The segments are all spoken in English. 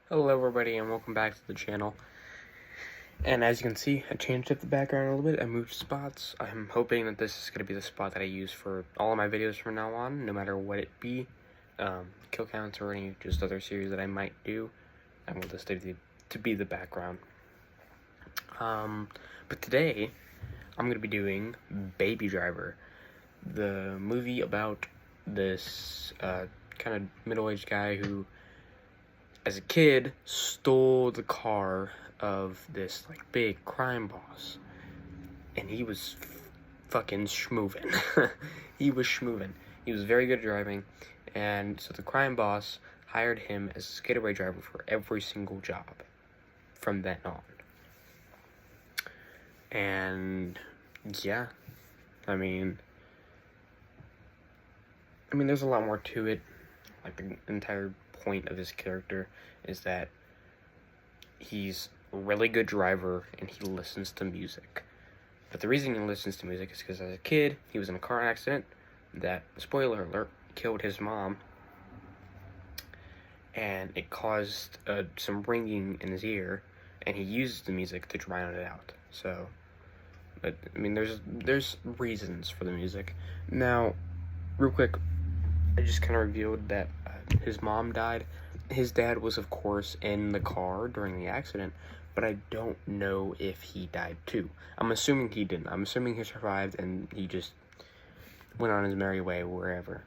Hello everybody and welcome back to the channel. And as you can see, I changed up the background a little bit. I moved spots. I'm hoping that this is going to be the spot that I use for all of my videos from now on, no matter what it be. Kill counts or any just other series that I might do. I want this to be the background. But today, I'm going to be doing Baby Driver, the movie about this kind of middle-aged guy who, as a kid, stole the car of this like big crime boss, and he was fucking schmoovin'. He was schmoovin'. He was very good at driving, and so the crime boss hired him as a getaway driver for every single job from then on. And yeah, I mean, there's a lot more to it. Like, the entire point of his character is that he's a really good driver and he listens to music. But the reason he listens to music is because as a kid, he was in a car accident that, spoiler alert, killed his mom. And it caused some ringing in his ear, and he uses the music to drown it out. So, but, there's reasons for the music. Now, real quick, I just kind of revealed that his mom died. His dad was, of course, in the car during the accident, but I don't know if he died too. I'm assuming he didn't. I'm assuming he survived and he just went on his merry way wherever.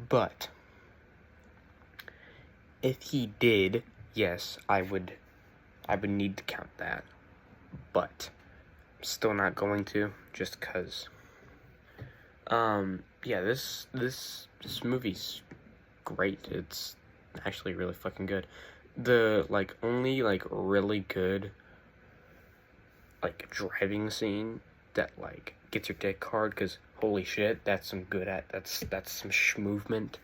But if he did, yes, I would need to count that. But I'm still not going to, just cause. Yeah, this movie's great. It's actually really fucking good. The only really good driving scene that gets your dick hard, because holy shit, that's some schmovement.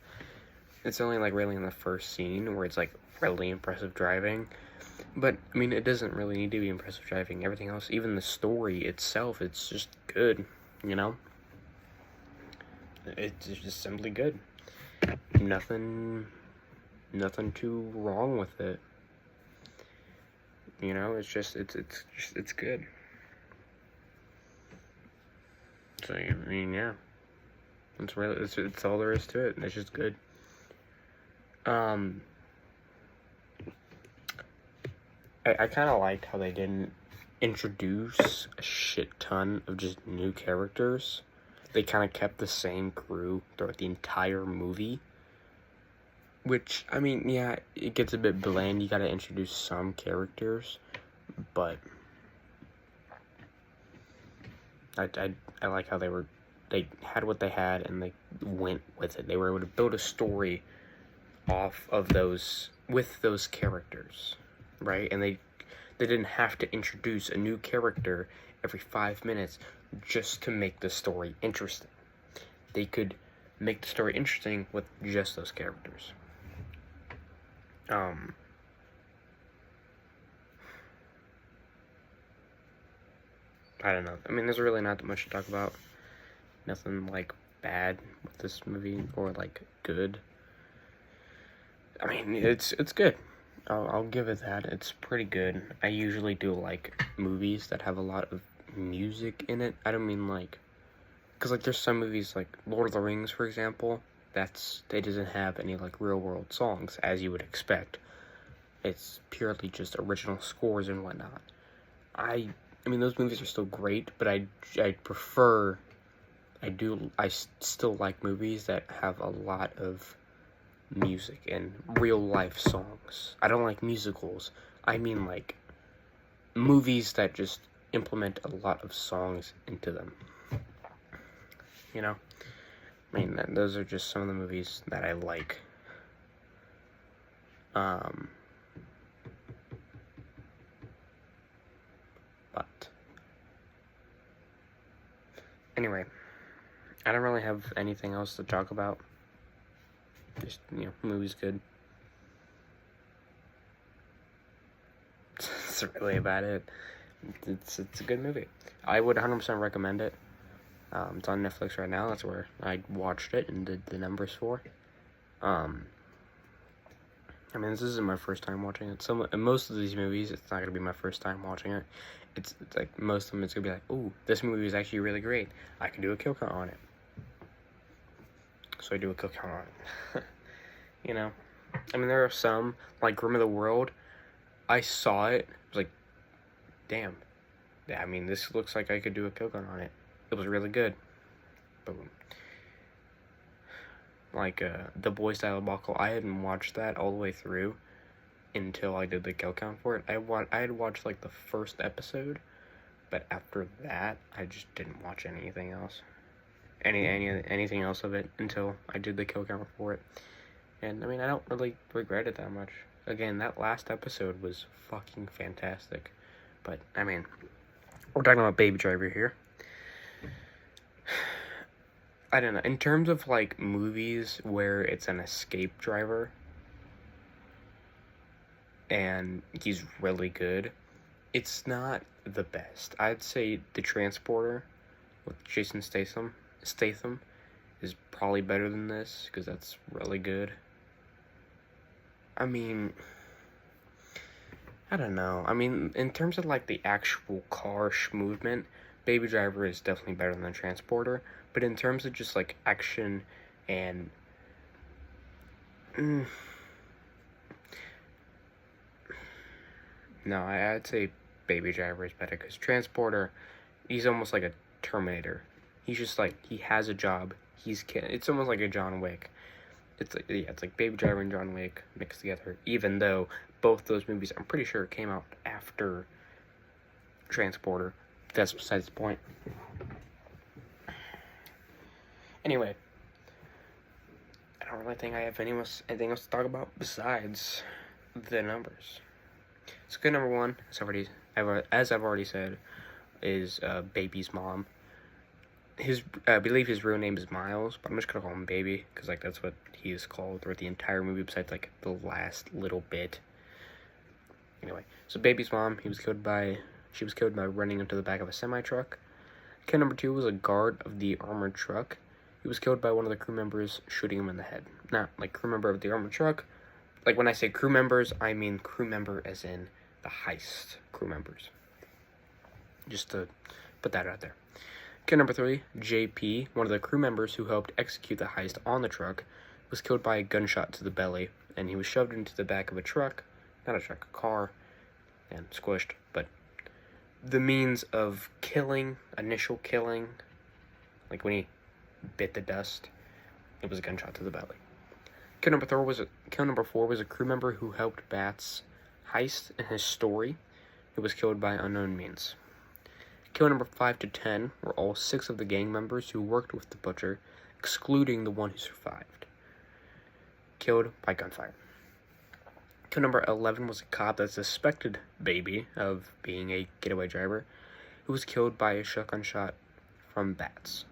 It's only really in the first scene where it's really impressive driving. But it doesn't really need to be impressive driving. Everything else, even the story itself, it's just good, you know? It's just simply good. Nothing too wrong with it. You know, it's good. So, yeah. It's all there is to it. It's just good. I kind of liked how they didn't introduce a shit ton of just new characters. They kind of kept the same crew throughout the entire movie. Which, yeah, it gets a bit bland. You gotta introduce some characters. But I like how they had what they had and they went with it. They were able to build a story off of with those characters, right? And they didn't have to introduce a new character every 5 minutes just to make the story interesting. They could make the story interesting with just those characters. I don't know. There's really not that much to talk about. Nothing bad with this movie or good. It's good. I'll give it that. It's pretty good. I usually do like movies that have a lot of music in it. I don't mean because there's some movies like Lord of the Rings, for example, they doesn't have any real world songs, as you would expect. It's purely just original scores and whatnot. Those movies are still great, but I still like movies that have a lot of music and real life songs. I don't like musicals. I mean movies that just implement a lot of songs into them. You know? Those are just some of the movies that I like. But anyway, I don't really have anything else to talk about. Just, movie's good. That's really about it. It's a good movie. I would 100% recommend it. It's on Netflix right now. That's where I watched it and did the numbers for. I mean, this isn't my first time watching it. Most of these movies, it's not gonna be my first time watching it. It's like most of them, it's gonna be like, ooh, this movie is actually really great. I can do a kill count on it. So I do a kill count on it. You know, I mean, there are some like Grim of the World. I saw it. I was like, damn. Yeah, I mean, this looks like I could do a kill count on it. It was really good. Boom. Like The Boys Diabolical, I hadn't watched that all the way through until I did the kill count for it. I had watched like the first episode, but after that, I just didn't watch anything else. Anything else of it until I did the kill count for it. And I mean, I don't really regret it that much. Again, that last episode was fucking fantastic. But I mean, we're talking about Baby Driver here. I don't know. In terms of like movies where it's an escape driver and he's really good, it's not the best. I'd say The Transporter with Jason Statham is probably better than this because that's really good. I mean, I don't know. I mean, in terms of like the actual car movement, Baby Driver is definitely better than The Transporter. But in terms of just like action and no, I'd say Baby Driver is better because Transporter, he's almost like a Terminator. He's just like, he has a job. It's almost like a John Wick. It's like Baby Driver and John Wick mixed together. Even though both those movies, I'm pretty sure, came out after Transporter. That's besides the point. Anyway, I don't really think I have anything else to talk about besides the numbers. So good number one, as I've already said, is Baby's mom. I believe his real name is Miles, but I'm just gonna call him Baby because like that's what he is called throughout the entire movie, besides like the last little bit. Anyway, so Baby's mom, she was killed by running into the back of a semi-truck. Kill number two was a guard of the armored truck. He was killed by one of the crew members shooting him in the head. Not like crew member of the armored truck. Like when I say crew members, I mean crew member as in the heist crew members. Just to put that out there. Kill number three, JP, one of the crew members who helped execute the heist on the truck, was killed by a gunshot to the belly, and he was shoved into the back of a car, and squished. But the means of initial killing, like when he bit the dust, it was a gunshot to the belly. Kill number four was a crew member who helped Bats heist in his story, who was killed by unknown means. Kill number 5 to 10 were all 6 of the gang members who worked with the butcher, excluding the one who survived. Killed by gunfire. Kill number 11 was a cop that suspected Baby of being a getaway driver, who was killed by a shotgun shot from Bats.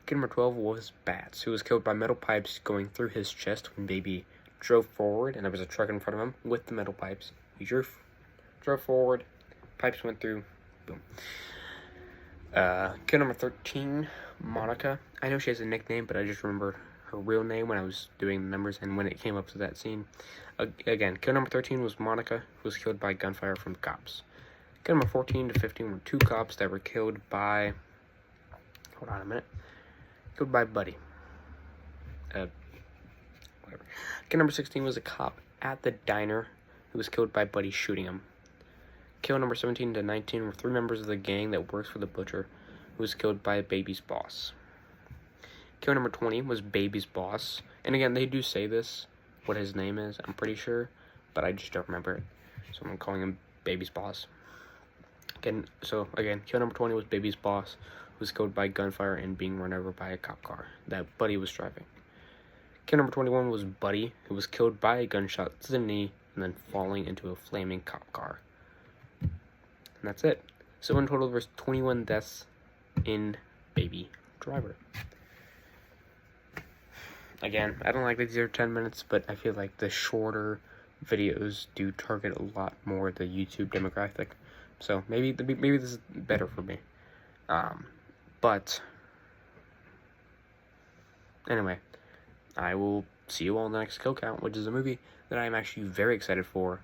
Kill number 12 was Bats, who was killed by metal pipes going through his chest when Baby drove forward, and there was a truck in front of him with the metal pipes. He drove forward, pipes went through, boom. Kill number 13, Monica. I know she has a nickname, but I just remember her real name when I was doing the numbers and when it came up to that scene. Again, kill number 13 was Monica, who was killed by gunfire from the cops. Kill number 14 to 15 were 2 cops that were killed by... Hold on a minute. Killed by Buddy. Whatever. Kill number 16 was a cop at the diner who was killed by Buddy shooting him. Kill number 17 to 19 were 3 members of the gang that works for the butcher, who was killed by Baby's boss. Kill number 20 was Baby's boss. And again, they do say this, what his name is, I'm pretty sure, but I just don't remember it. So I'm calling him Baby's boss. Kill number 20 was Baby's boss, who was killed by gunfire and being run over by a cop car that Buddy was driving. Kill number 21 was Buddy, who was killed by a gunshot to the knee and then falling into a flaming cop car. And that's it. So in total, there's 21 deaths in Baby Driver. Again, I don't like that these are 10 minutes, but I feel like the shorter videos do target a lot more the YouTube demographic. So maybe this is better for me. But anyway, I will see you all in the next Kill Count, which is a movie that I am actually very excited for.